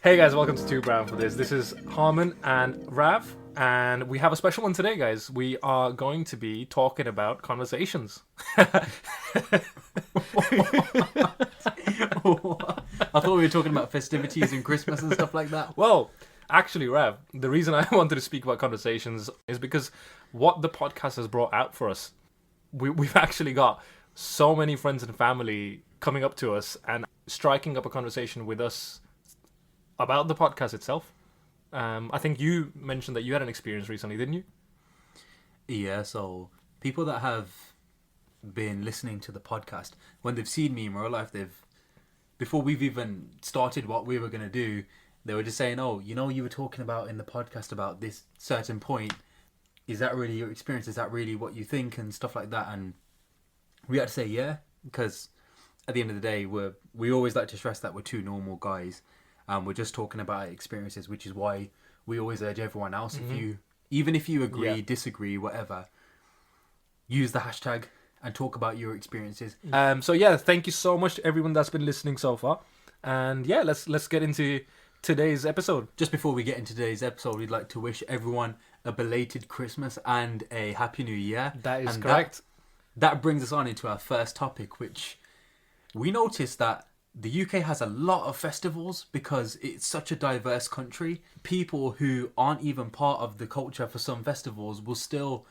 Hey guys, welcome to Two Brown for this. This is Harman and Rav, and we have a special one today, guys. We are going to be talking about conversations. I thought we were talking about festivities and Christmas and stuff like that. Well, actually, Rav, the reason I wanted to speak about conversations is because what the podcast has brought out for us. We've actually got so many friends and family coming up to us and striking up a conversation with us about the podcast itself. I think you mentioned that you had an experience recently, didn't you? Yeah, so people that have been listening to the podcast, when they've seen me in real life, before we've even started what we were going to do, they were just saying, oh, you were talking about in the podcast about this certain point. Is that really your experience? Is that really what you think? And stuff like that. And we had to say, yeah, because at the end of the day, we always like to stress that we're two normal guys. We're just talking about our experiences, which is why we always urge everyone else, even if you agree, disagree, whatever, use the hashtag and talk about your experiences. So yeah, thank you so much to everyone that's been listening so far. And yeah, let's get into today's episode. Just before we get into today's episode, we'd like to wish everyone a belated Christmas and a Happy New Year. That is correct. That brings us on into our first topic, which we noticed that the UK has a lot of festivals because it's such a diverse country. People who aren't even part of the culture for some festivals will still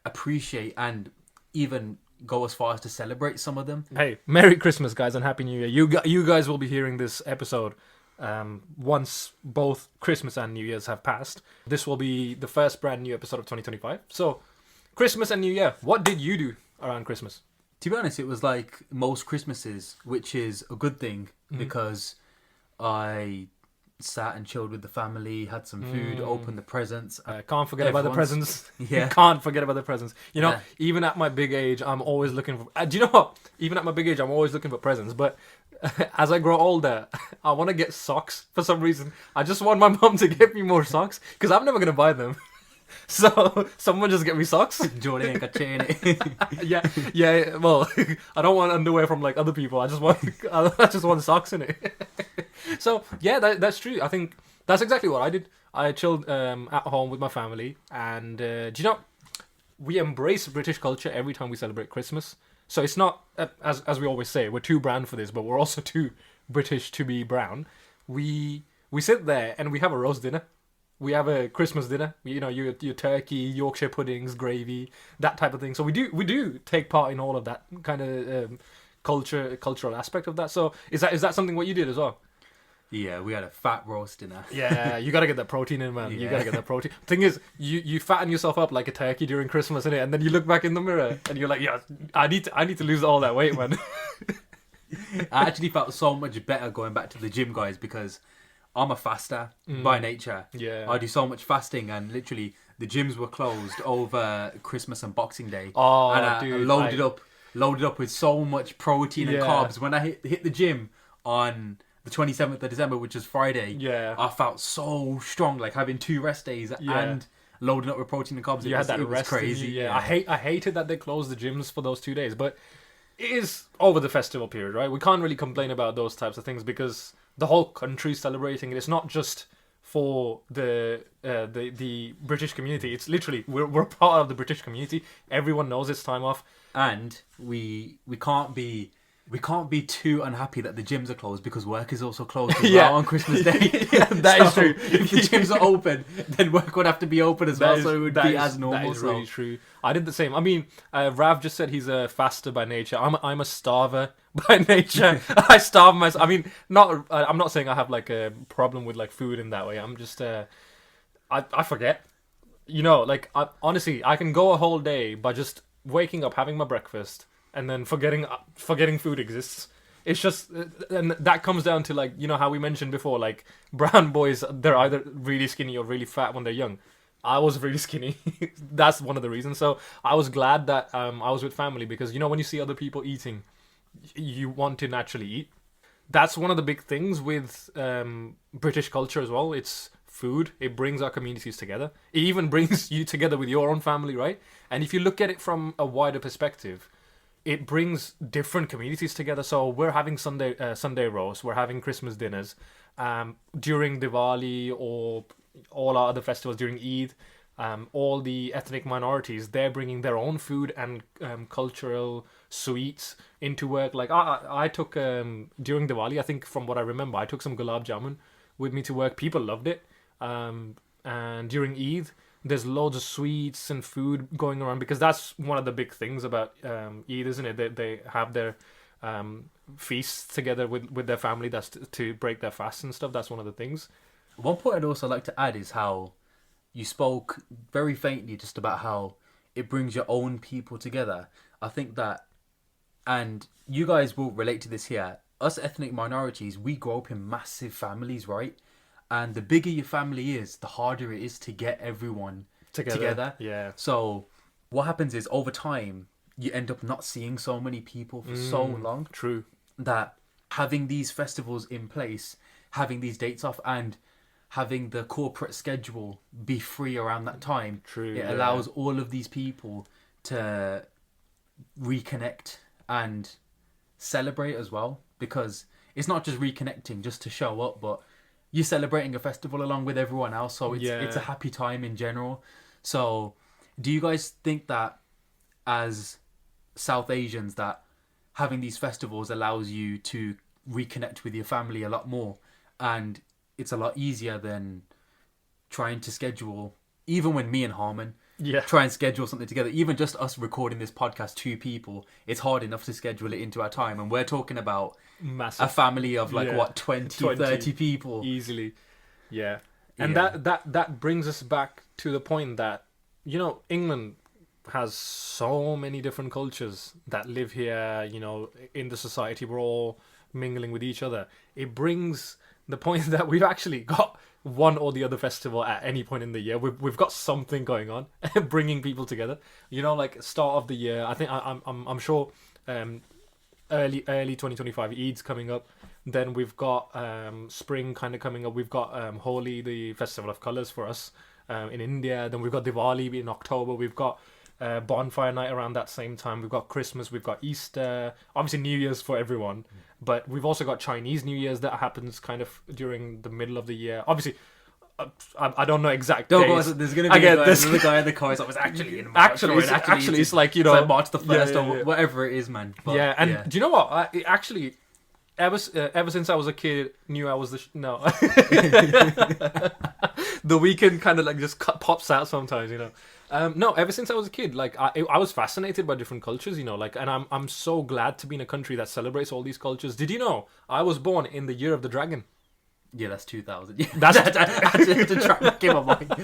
appreciate and even go as far as to celebrate some of them. Hey, Merry Christmas, guys, and Happy New Year. You guys will be hearing this episode once both Christmas and New Year's have passed. This will be the first brand new episode of 2025. So, Christmas and New Year, what did you do around Christmas? To be honest, it was like most Christmases, which is a good thing because I sat and chilled with the family, had some food, opened the presents. Can't forget about the presents. Yeah. Can't forget about the presents. Even at my big age, I'm always looking for... do you know what? Even at my big age, I'm always looking for presents. But as I grow older, I want to get socks for some reason. I just want my mum to get me more socks because I'm never going to buy them. So someone just get me socks. Jordan ain't got chain. yeah. Well, I don't want underwear from like other people. I just want socks in it. So yeah, that's true. I think that's exactly what I did. I chilled at home with my family, and do you know, we embrace British culture every time we celebrate Christmas. So it's not as we always say, we're too brown for this, but we're also too British to be brown. We sit there and we have a roast dinner. We have a Christmas dinner, your turkey, Yorkshire puddings, gravy, that type of thing. So we do take part in all of that kind of cultural aspect of that. So is that something what you did as well? Yeah, we had a fat roast dinner. Yeah, you gotta get that protein in, man. Yeah. You gotta get that protein. Thing is, you fatten yourself up like a turkey during Christmas, innit? And then you look back in the mirror and you're like, yeah, I need to lose all that weight, man. I actually felt so much better going back to the gym, guys, because I'm a faster by nature. Yeah. I do so much fasting, and literally the gyms were closed over Christmas and Boxing Day. Oh, and I dude, loaded up with so much protein and carbs. When I hit the gym on the 27th of December, which is Friday, I felt so strong, like having 2 rest days and loading up with protein and carbs. It was crazy. Yeah. I hated that they closed the gyms for those 2 days, but it is over the festival period, right? We can't really complain about those types of things because the whole country's celebrating it. It's not just for the British community. It's literally we're part of the British community. Everyone knows it's time off, and we can't be too unhappy that the gyms are closed because work is also closed as well on Christmas Day. That is true. If the gyms are open, then work would have to be open as well, so it would be as normal. That is really true. I did the same. I mean, Rav just said he's a faster by nature. I'm a starver by nature. I starve myself. I mean, I'm not saying I have like a problem with like food in that way. I'm just I forget. Honestly, I can go a whole day by just waking up, having my breakfast, and then forgetting food exists. It's just, and that comes down to like, how we mentioned before, like brown boys, they're either really skinny or really fat when they're young. I was really skinny. That's one of the reasons. So I was glad that I was with family because, when you see other people eating, you want to naturally eat. That's one of the big things with British culture as well. It's food. It brings our communities together. It even brings you together with your own family, right? And if you look at it from a wider perspective, it brings different communities together. So we're having Sunday roast, we're having Christmas dinners, during Diwali or all our other festivals during Eid, all the ethnic minorities, they're bringing their own food and cultural sweets into work. Like I took during Diwali, I think from what I remember, I took some gulab jamun with me to work. People loved it. And during Eid, there's loads of sweets and food going around because that's one of the big things about Eid, isn't it? They have their feasts together with their family. That's to break their fast and stuff. That's one of the things. One point I'd also like to add is how you spoke very faintly just about how it brings your own people together. I think that, and you guys will relate to this here, us ethnic minorities, we grow up in massive families, right? And the bigger your family is, the harder it is to get everyone together. Yeah. So what happens is over time, you end up not seeing so many people for so long. True. That having these festivals in place, having these dates off, and having the corporate schedule be free around that time, it allows all of these people to reconnect and celebrate as well. Because it's not just reconnecting just to show up, but you're celebrating a festival along with everyone else, so it's a happy time in general. So do you guys think that as South Asians that having these festivals allows you to reconnect with your family a lot more, and it's a lot easier than trying to schedule, even when me and Harman try and schedule something together, even just us recording this podcast, 2 people, it's hard enough to schedule it into our time, and we're talking about a family of 20 30 people easily. And that brings us back to the point that, you know, England has so many different cultures that live here, you know, in the society. We're all mingling with each other. It brings the point that we've actually got one or the other festival at any point in the year. We've got something going on, bringing people together. You know, like start of the year. I think I'm sure early 2025 Eid's coming up. Then we've got spring kind of coming up. We've got Holi, the festival of colors for us in India. Then we've got Diwali in October. We've got bonfire night around that same time. We've got Christmas, we've got Easter, obviously New Year's for everyone, but we've also got Chinese New Year's that happens kind of during the middle of the year. Obviously I don't know exact days. There's going to be another guy in the car. It's actually in March. Actually, it's like, you know, it's like March the 1st or whatever it is, man. But, do you know what? Ever since I was a kid, knew I was no. The weekend kind of like just pops out sometimes, you know. No, ever since I was a kid, like I was fascinated by different cultures, you know, like, and I'm so glad to be in a country that celebrates all these cultures. Did you know I was born in the year of the dragon? Yeah, that's 2000. Yeah. That's to try and give my mind.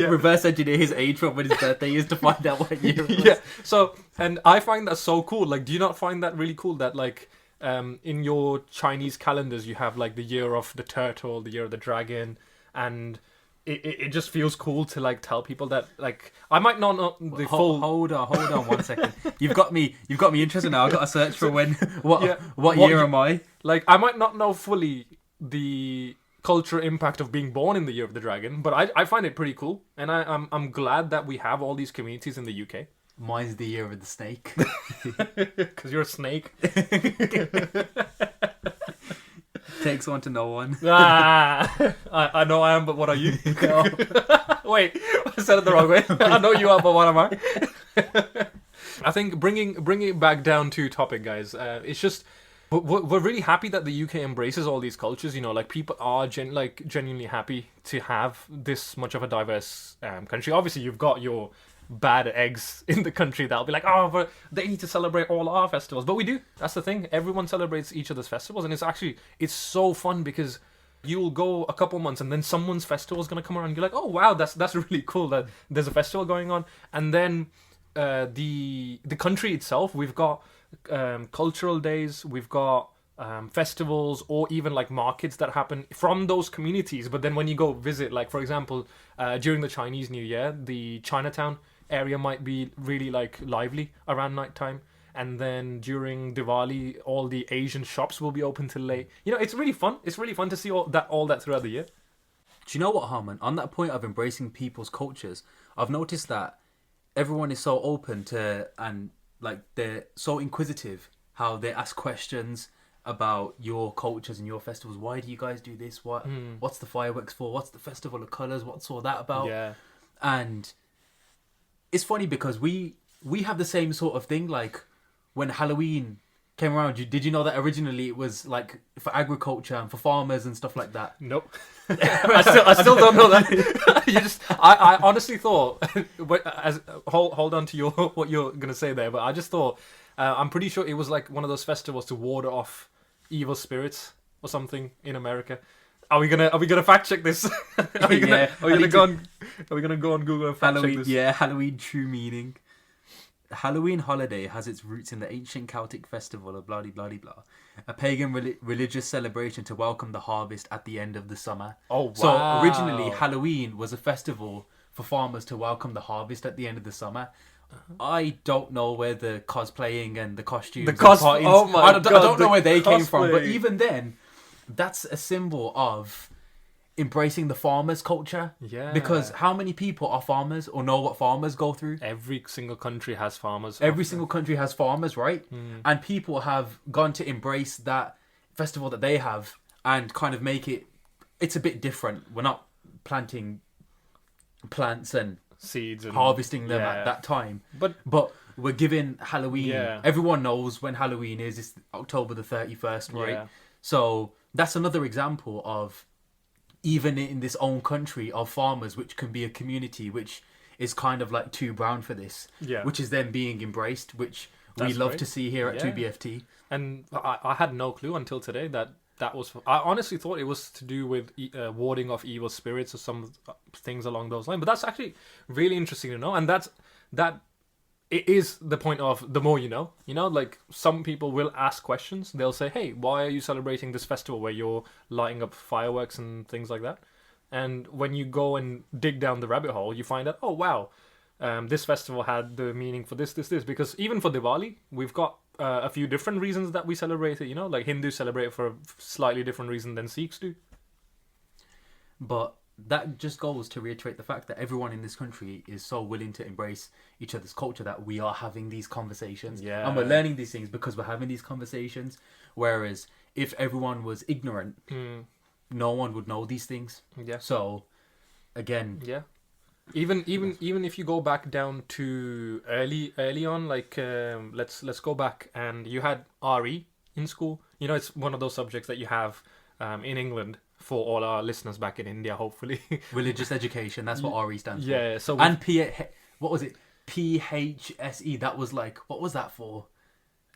Reverse engineer his age from when his birthday is to find out what year it was. Yeah. So, and I find that so cool. Like, do you not find that really cool that like in your Chinese calendars you have like the year of the turtle, the year of the dragon, and it just feels cool to like tell people that, like, I might not know the full. Hold on 1 second. You've got me interested now. I've got to search for what year am I? Like, I might not know fully the cultural impact of being born in the year of the dragon, but I find it pretty cool, and I'm glad that we have all these communities in the UK. Mine's the year of the snake. Because you're a snake. Takes one to know one. I know I am, but what are you? Wait, I said it the wrong way. I know you are, but what am I? I think bringing it back down to topic, guys. It's just we're really happy that the UK embraces all these cultures. You know, like, people are genuinely happy to have this much of a diverse country. Obviously, you've got your bad eggs in the country that'll be like, oh, but they need to celebrate all our festivals. But we do. That's the thing. Everyone celebrates each other's festivals, and it's so fun because you'll go a couple months and then someone's festival is going to come around and you're like, oh wow, that's really cool that there's a festival going on. And then the country itself, we've got cultural days, we've got festivals, or even like markets that happen from those communities. But then when you go visit, like, for example, during the Chinese New Year, the Chinatown area might be really like lively around nighttime, and then during Diwali all the Asian shops will be open till late. You know, it's really fun to see all that throughout the year. Do you know what, Harman, on that point of embracing people's cultures, I've noticed that everyone is so open to, and like, they're so inquisitive how they ask questions, about your cultures and your festivals. Why do you guys do this? What's the fireworks for? What's the festival of colors? What's all that about? Yeah. And it's funny because we have the same sort of thing. Like when Halloween came around, did you know that originally it was like for agriculture and for farmers and stuff like that? Nope. I still don't know that. I honestly thought, hold on to what you're gonna say there, but I just thought, I'm pretty sure it was like one of those festivals to ward off evil spirits or something in America. Are we gonna fact check this? Are we gonna go on Google and fact check this? Yeah, Halloween true meaning. The Halloween holiday has its roots in the ancient Celtic festival of blah blah blah blah, a pagan religious celebration to welcome the harvest at the end of the summer. Oh wow! So originally, Halloween was a festival for farmers to welcome the harvest at the end of the summer. I don't know where the cosplaying and the costumes, oh my God, I don't know where they came from, but even then, that's a symbol of embracing the farmers' culture. Yeah. Because how many people are farmers or know what farmers go through? Every single country has farmers. Every single country has farmers, right? And people have gone to embrace that festival that they have and kind of make it's a bit different. We're not planting plants and seeds and harvesting them at that time. But we're giving Halloween. Yeah. Everyone knows when Halloween is. It's October the 31st, right? Yeah. So that's another example of, even in this own country, of farmers, which can be a community which is kind of like too brown for this. Yeah. Which is then being embraced, which we That's love great. to see here at 2BFT. And I had no clue until today that was... I honestly thought it was to do with warding off evil spirits or some things along those lines. But that's actually really interesting to know. And that it is the point of the more you know. You know, like some people will ask questions. They'll say, hey, why are you celebrating this festival where you're lighting up fireworks and things like that? And when you go and dig down the rabbit hole, you find out, oh, wow, this festival had the meaning for this. Because even for Diwali, we've got a few different reasons that we celebrate it. You know, like Hindus celebrate it for a slightly different reason than Sikhs do. But that just goes to reiterate the fact that everyone in this country is so willing to embrace each other's culture that we are having these conversations. Yeah. And we're learning these things because we're having these conversations. Whereas if everyone was ignorant, no one would know these things. Yeah. So, again... Yeah. Even if you go back down to early on, like let's go back, and you had RE in school. You know, it's one of those subjects that you have in England for all our listeners back in India, hopefully. Religious education, that's what RE stands for. Yeah, so... And what was it? PHSE, that was like... What was that for?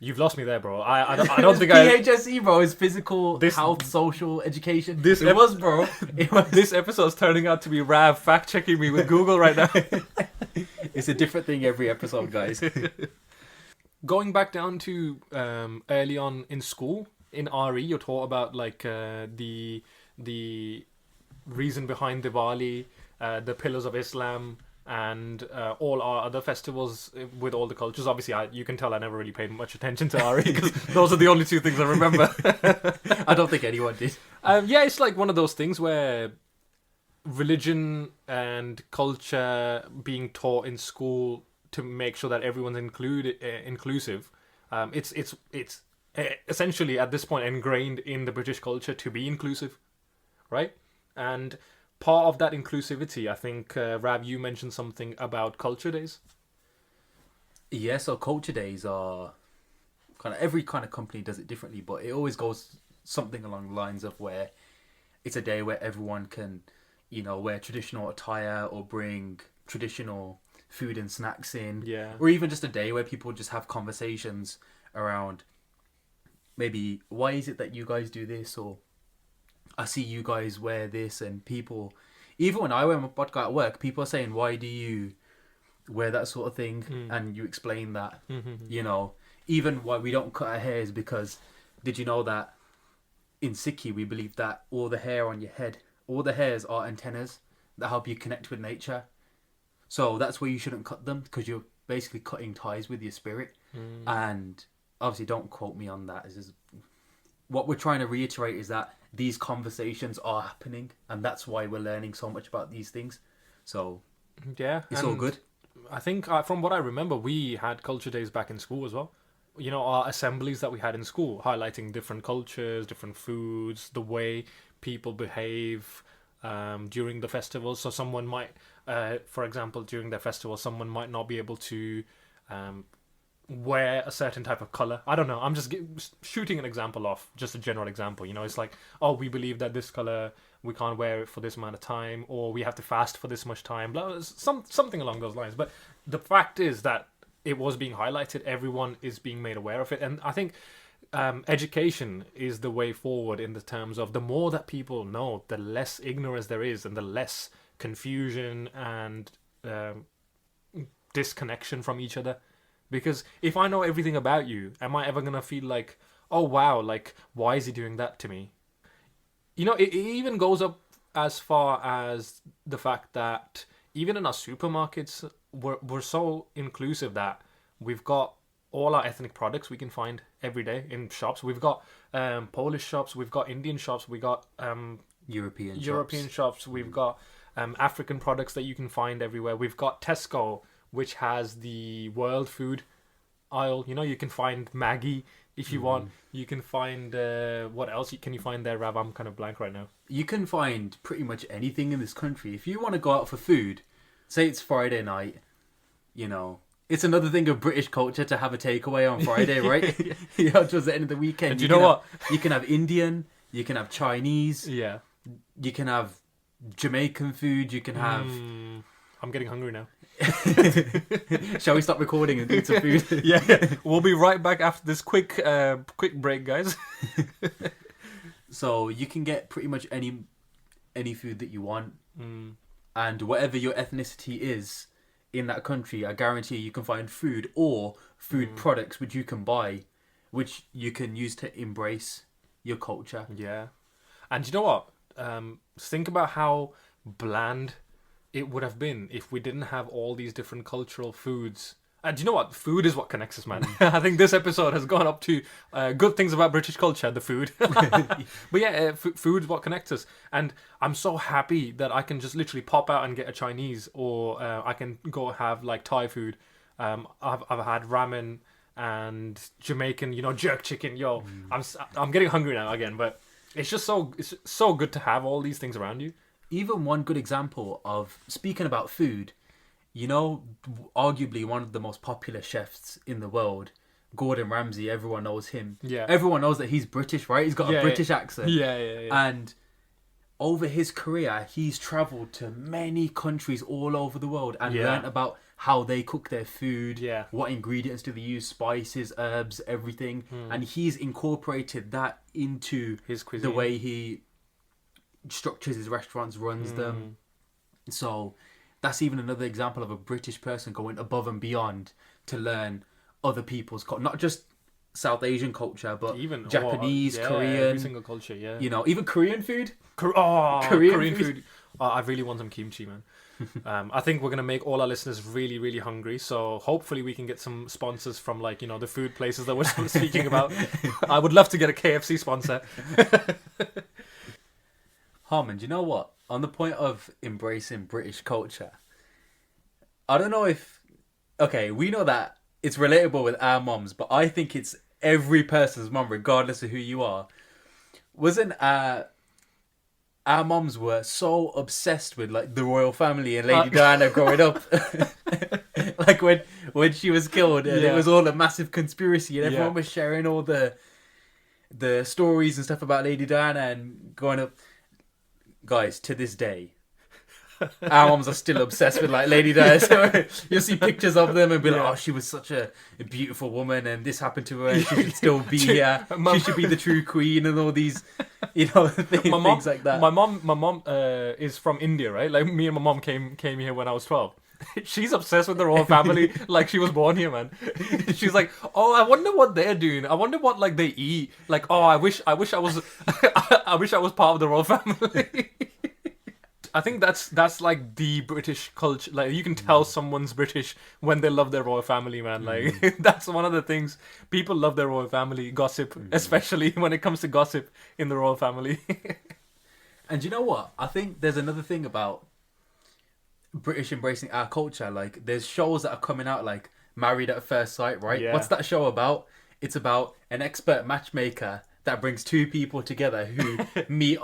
You've lost me there, bro. I don't think I... PHSE, bro, is physical health, social education. This episode's turning out to be Rav fact-checking me with Google right now. It's a different thing every episode, guys. Going back down to early on in school, in RE, you're taught about like the reason behind Diwali, the pillars of Islam, and all our other festivals with all the cultures. Obviously, you can tell I never really paid much attention to RE because those are the only two things I remember. I don't think anyone did. Yeah, it's like one of those things where religion and culture being taught in school to make sure that everyone's inclusive. It's essentially at this point ingrained in the British culture to be inclusive, right? And part of that inclusivity, I think, Rab, you mentioned something about culture days. Yeah, so culture days are kind of, every kind of company does it differently, but it always goes something along the lines of where it's a day where everyone can, you know, wear traditional attire or bring traditional food and snacks in. Yeah. Or even just a day where people just have conversations around maybe, why is it that you guys do this? Or I see you guys wear this, and people, even when I wear my podcast at work, people are saying, why do you wear that sort of thing? And you explain that, you know, even why we don't cut our hair is because, did you know that in Sikhi, we believe that all the hair on your head, all the hairs are antennas that help you connect with nature. So that's where you shouldn't cut them, because you're basically cutting ties with your spirit. And obviously don't quote me on that. What we're trying to reiterate is that these conversations are happening, and that's why we're learning so much about these things. So yeah, it's all good. I think from what I remember, we had culture days back in school as well. our assemblies that we had in school, highlighting different cultures, different foods, the way people behave during the festival. So someone might, for example, during their festival, someone might not be able to wear a certain type of color. I don't know. I'm just shooting an example off, just a general example. It's like, oh, we believe that this color we can't wear it for this amount of time, or we have to fast for this much time. Something along those lines. But the fact is that it was being highlighted. Everyone is being made aware of it, and I think education is the way forward in the terms of the more that people know, the less ignorance there is, and the less confusion and disconnection from each other. Because if I know everything about you, am I ever gonna feel like, oh wow, like why is he doing that to me? It even goes up as far as the fact that even in our supermarkets, we're so inclusive that we've got all our ethnic products we can find every day in shops. We've got Polish shops, we've got Indian shops, we got European shops, we've got African products that you can find everywhere. We've got Tesco, which has the world food aisle. You can find Maggie if you want. You can find what else can you find there, Rav? I'm kind of blank right now. You can find pretty much anything in this country. If you want to go out for food, say it's Friday night, it's another thing of British culture to have a takeaway on Friday, right? Towards the end of the weekend. And you know what? You can have Indian, you can have Chinese, Yeah. you can have Jamaican food, you can have... I'm getting hungry now. Shall we stop recording and eat some food? Yeah. We'll be right back after this quick break, guys. So you can get pretty much any food that you want, and whatever your ethnicity is in that country, I guarantee you can find food or food products which you can buy, which you can use to embrace your culture. Yeah. And you know what? Think about how bland it would have been if we didn't have all these different cultural foods. And you know what? Food is what connects us, man. I think this episode has gone up to good things about British culture, the food. But yeah, food is what connects us. And I'm so happy that I can just literally pop out and get a Chinese, or I can go have like Thai food. I've had ramen and Jamaican, jerk chicken. I'm getting hungry now again, but it's so good to have all these things around you. Even one good example of speaking about food, arguably one of the most popular chefs in the world, Gordon Ramsay, everyone knows him. Yeah. Everyone knows that he's British, right? He's got a British accent. Yeah. And over his career, he's travelled to many countries all over the world and learnt about how they cook their food, what ingredients do they use, spices, herbs, everything. And he's incorporated that into his cuisine, the way he structures his restaurants, runs them. So that's even another example of a British person going above and beyond to learn other people's not just South Asian culture, but even Japanese, Korean, every single culture. Even Korean food. Korean food. I really want some kimchi, man. I think we're gonna make all our listeners really, really hungry. So hopefully we can get some sponsors from the food places that we're speaking about. I would love to get a KFC sponsor. Harman, do you know what? On the point of embracing British culture, I don't know if... Okay, we know that it's relatable with our moms, but I think it's every person's mom, regardless of who you are. Wasn't our moms were so obsessed with the royal family and Lady Diana growing up. Like when she was killed, and it was all a massive conspiracy, and everyone was sharing all the stories and stuff about Lady Diana and going up. Guys, to this day, our moms are still obsessed with Lady Diana. So you'll see pictures of them and be like, "Oh, she was such a beautiful woman, and this happened to her. And she should still be here. She should be the true queen," and all these, things like that. My mom is from India, right? Like me and my mom came here when I was 12. She's obsessed with the royal family, like she was born here, man. She's like, oh, I wonder what they're doing. I wonder what they eat. Like, oh, I wish I was, I wish I was part of the royal family. I think that's like the British culture. Like you can tell someone's British when they love their royal family, man. Like that's one of the things people love their royal family gossip, especially when it comes to gossip in the royal family. And you know what? I think there's another thing about British embracing our culture. Like there's shows that are coming out like Married at First Sight, right? Yeah. What's that show about? It's about an expert matchmaker that brings two people together who meet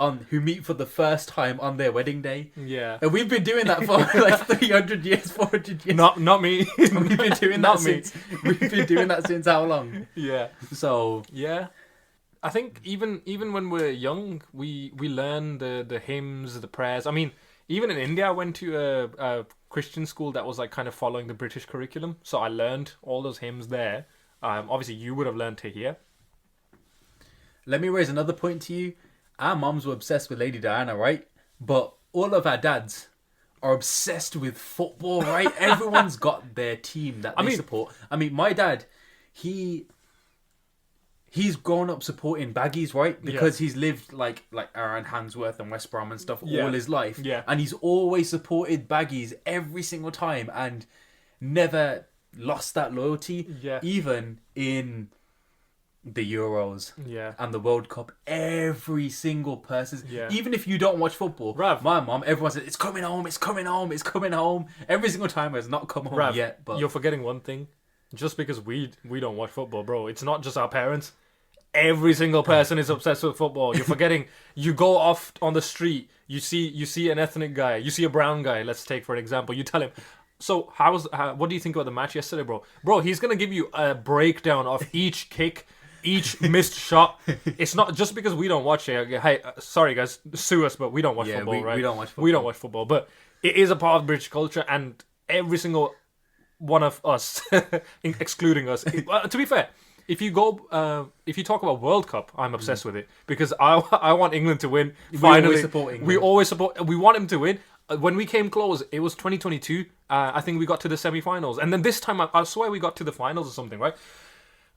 for the first time on their wedding day. Yeah. And we've been doing that for like 300 years, 400 years. Not me. We've been doing that Not me. we've been doing that since how long? Yeah. So Yeah. I think even when we're young, we learn the hymns, the prayers. I mean, even in India, I went to a Christian school that was like kind of following the British curriculum, so I learned all those hymns there. Obviously, you would have learned to here. let me raise another point to you. Our mums were obsessed with Lady Diana, right? But all of our dads are obsessed with football, right? Everyone's got their team that they support. I mean, my dad, he's grown up supporting Baggies, right? Because he's lived like around Handsworth and West Brom and stuff all his life. Yeah. And he's always supported Baggies every single time and never lost that loyalty. Yeah. Even in the Euros and the World Cup, every single person, even if you don't watch football, Rav, my mom, everyone says, it's coming home, it's coming home, it's coming home. Every single time it's not come home Rav, yet. But you're forgetting one thing. Just because we don't watch football, bro, it's not just our parents. Every single person is obsessed with football. You're forgetting. You go off on the street, you see an ethnic guy, you see a brown guy, let's take for an example, you tell him, so what do you think about the match yesterday, bro? Bro, he's gonna give you a breakdown of each kick, each missed shot. It's not just because we don't watch it. Hey, sorry guys, sue us, but we don't watch football, right? We don't watch football. We don't watch football, but it is a part of British culture, and every single one of us, excluding us. To be fair, if you talk about World Cup, I'm obsessed with it because I want England to win. Finally, we always support England. We always support. We want him to win. When we came close, it was 2022. I think we got to the semi-finals, and then this time I swear we got to the finals or something, right?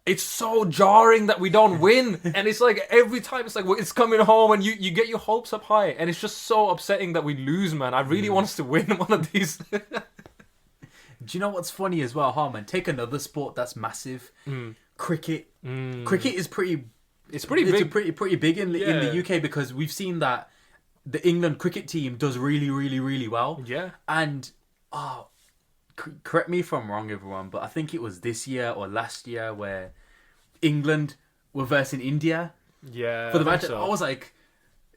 It's so jarring that we don't win, and it's like every time it's like it's coming home, and you get your hopes up high, and it's just so upsetting that we lose, man. I really want us to win one of these. Do you know what's funny as well, Harman? Take another sport that's massive. Cricket. Cricket is pretty. It's pretty big. Pretty big in the UK because we've seen that the England cricket team does really, really, really well. Yeah. And correct me if I'm wrong, everyone, but I think it was this year or last year where England were versing India. Yeah. For the match, I was like,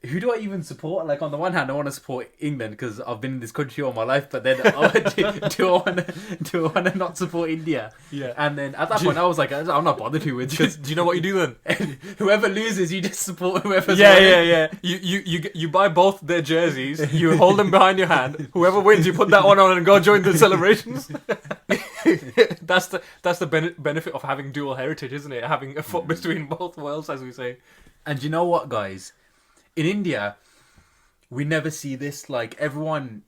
who do I even support? Like, on the one hand, I want to support England because I've been in this country all my life, but then do I want to not support India? Yeah. And then at that point, I was like, I'm not bothered who wins. Do you know what you do then? Whoever loses, you just support whoever's winning. You buy both their jerseys, you hold them behind your hand. Whoever wins, you put that one on and go join the celebrations. That's the benefit of having dual heritage, isn't it? Having a foot between both worlds, as we say. And you know what, guys? In India, we never see this. Like, everyone,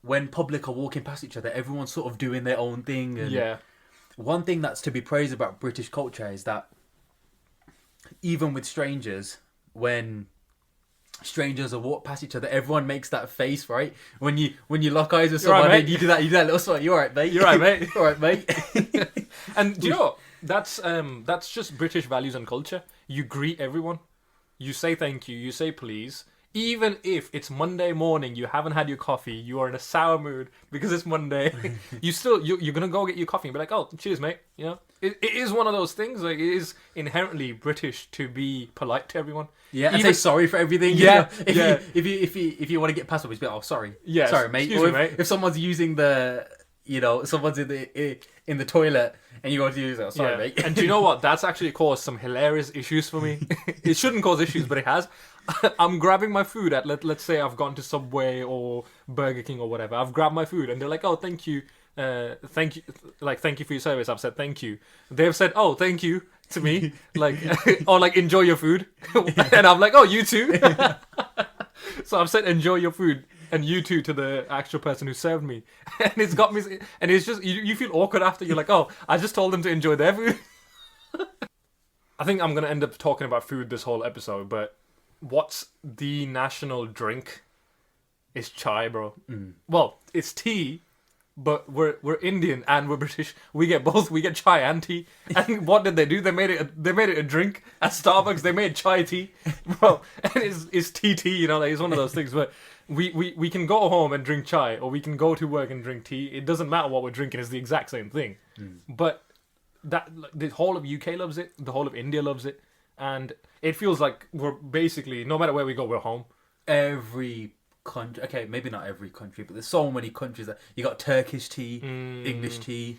when public are walking past each other, everyone's sort of doing their own thing. And one thing that's to be praised about British culture is that even with strangers, when strangers are walk past each other, everyone makes that face, right? When you lock eyes with someone, right, you do that little smile. You alright, mate? You're right, mate. Alright, mate. And do you know what? That's just British values and culture. You greet everyone. You say thank you, you say please. Even if it's Monday morning, you haven't had your coffee, you are in a sour mood because it's Monday, you're going to go get your coffee and be like, oh, cheers, mate. You know, it is one of those things. Like, it is inherently British to be polite to everyone. Yeah, and say sorry for everything. Yeah, if you want to get past it, just be like, oh, sorry. Yeah, sorry, mate. Excuse me, mate. If someone's using someone's in the toilet and you go to use it, sorry, mate. And do you know what? That's actually caused some hilarious issues for me. It shouldn't cause issues, but it has. I'm grabbing my food at, let's say I've gone to Subway or Burger King or whatever. I've grabbed my food and they're like, oh, thank you. Thank you for your service. I've said thank you. They've said, oh, thank you to me. Or enjoy your food. And I'm like, oh, you too. So I've said enjoy your food and you too to the actual person who served me. And it's got me, and it's just, you feel awkward after. You're like, oh, I just told them to enjoy their food. I think I'm going to end up talking about food this whole episode, but what's the national drink? It's chai, bro. Well, it's tea, but we're Indian and we're British. We get both. We get chai and tea. And what did they do? They made it a drink at Starbucks. They made chai tea, bro. And it's TT. You know, it's one of those things. But we can go home and drink chai, or we can go to work and drink tea. It doesn't matter what we're drinking. It's the exact same thing. But that like, the whole of UK loves it, the whole of India loves it, and it feels like we're basically, no matter where we go, we're home. Every country, okay, maybe not every country, but there's so many countries that you got Turkish tea, English tea,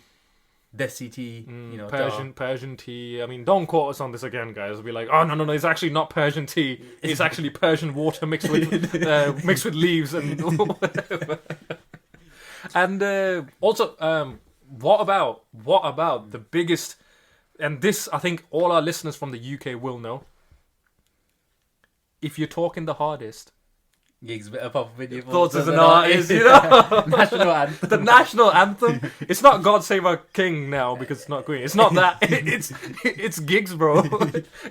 Desi tea, you know, Persian tea. I mean, don't quote us on this again, guys. Be like, oh no, it's actually not Persian tea. It's actually Persian water mixed with leaves and whatever. And also, what about the biggest? And this, I think, all our listeners from the UK will know. If you're talking the hardest, gigs bit of video thoughts as an artist, you know, national anthem. The national anthem. It's not God Save Our King now because it's not Queen. It's not that. It's gigs, bro.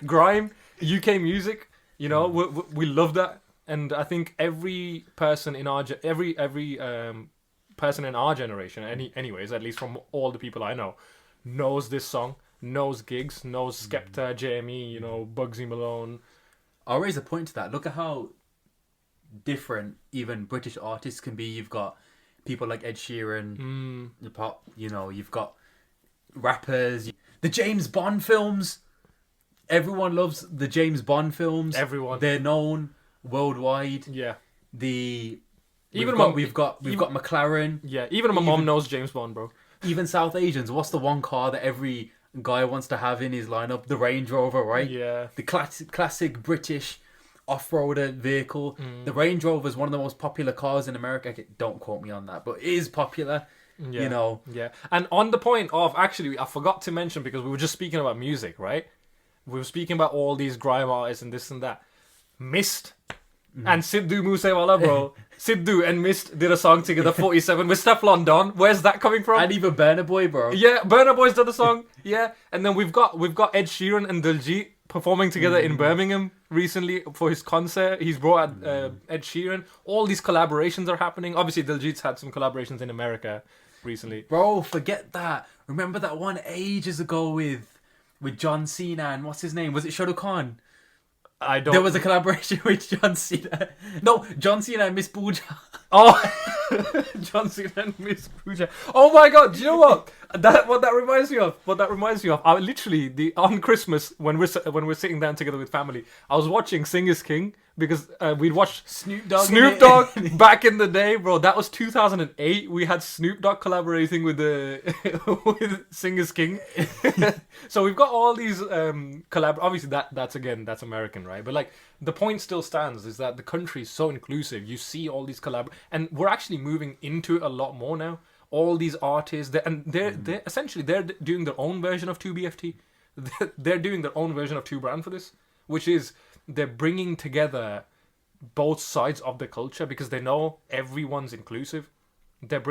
Grime, UK music. You know, we love that, and I think every person in our person in our generation, anyways, at least from all the people I know, knows this song, knows gigs, knows Skepta, JME, you know, Bugsy Malone. I'll raise a point to that. Look at how different even British artists can be. You've got people like Ed Sheeran, the pop, you know, you've got rappers, the James Bond films. Everyone loves the James Bond films. Everyone. They're known worldwide. Yeah. We've got McLaren. Yeah, even my mom knows James Bond, bro. Even South Asians, what's the one car that every guy wants to have in his lineup? The Range Rover, right? Yeah. The classic British off-roader vehicle. The Range Rover is one of the most popular cars in America. Okay, don't quote me on that, but it is popular. Yeah. You know. Yeah. And on the point of, actually, I forgot to mention, because we were just speaking about music, right? We were speaking about all these grime artists and this and that. Mist and Sidhu Moosewala, bro. Sidhu and Mist did a song together, 47, with Stefflon Don. Where's that coming from? And even Burna Boy, bro. Yeah, Burna Boy's done a song. Yeah, and then we've got Ed Sheeran and Diljit performing together in Birmingham recently for his concert. He's brought Ed Sheeran. All these collaborations are happening. Obviously, Diljit's had some collaborations in America recently. Bro, forget that. Remember that one ages ago with John Cena and what's his name? Was it Shah Rukh Khan? I don't. There was a collaboration with John Cena. No, John Cena and Miss Pooja. Oh, John Cena and Miss Pooja. Oh my God! Do you know what? What that reminds me of? I literally on Christmas when we're sitting down together with family, I was watching Sing Is King because we'd watched Snoop Dogg back in the day, bro. That was 2008. We had Snoop Dogg collaborating with with Sing Is King. So we've got all these Obviously, that's American, right? But like the point still stands is that the country is so inclusive. You see all these and we're actually moving into it a lot more now. All these artists, they're essentially they're doing their own version of 2BFT. They're doing their own version of 2 Brand for this, which is they're bringing together both sides of the culture because they know everyone's inclusive. They're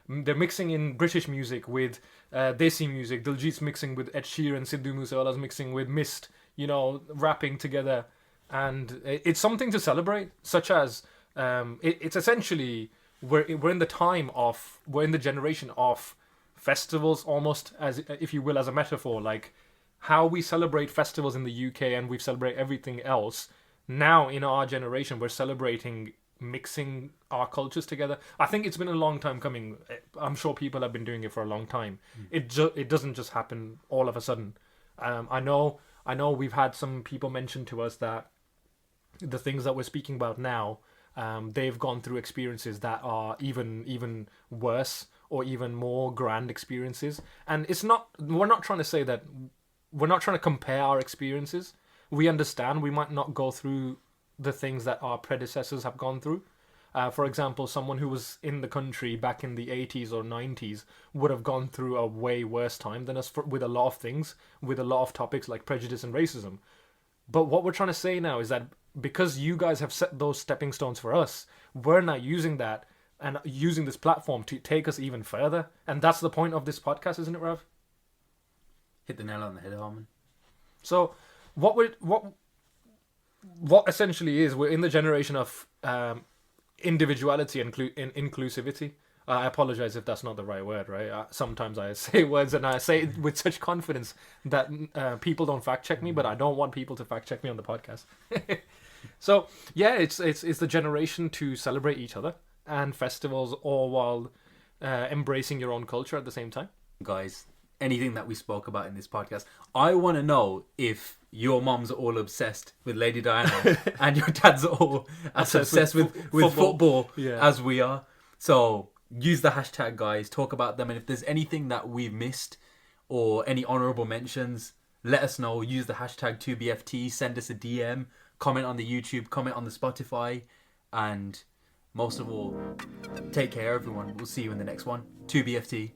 mixing in British music with Desi music. Diljit's mixing with Ed Sheeran, Sidhu Moosewala's mixing with Mist. You know, rapping together, and it's something to celebrate. Such as it's essentially. We're in the generation of festivals, almost as if you will, as a metaphor, like how we celebrate festivals in the UK and we celebrate everything else. Now in our generation, we're celebrating mixing our cultures together. I think it's been a long time coming. I'm sure people have been doing it for a long time. It doesn't just happen all of a sudden. I know we've had some people mention to us that the things that we're speaking about now. They've gone through experiences that are even worse or even more grand experiences. And we're not trying to say that, we're not trying to compare our experiences. We understand we might not go through the things that our predecessors have gone through. For example, someone who was in the country back in the 80s or 90s would have gone through a way worse time than us with a lot of things, with a lot of topics like prejudice and racism. But what we're trying to say now is that because you guys have set those stepping stones for us, we're now using that and using this platform to take us even further. And that's the point of this podcast, isn't it, Rav? Hit the nail on the head, Harman. So what essentially is, we're in the generation of individuality and inclusivity. I apologize if that's not the right word, right? Sometimes I say words and I say it with such confidence that people don't fact check me, but I don't want people to fact check me on the podcast. So yeah, it's the generation to celebrate each other and festivals, all while embracing your own culture at the same time. Guys, anything that we spoke about in this podcast. I want to know if your moms are all obsessed with Lady Diana and your dads are all as obsessed with football as we are. So use the hashtag, guys. Talk about them. And if there's anything that we've missed or any honorable mentions, let us know. Use the hashtag 2BFT. Send us a DM. Comment on the YouTube. Comment on the Spotify. And most of all, take care, everyone. We'll see you in the next one. 2BFT.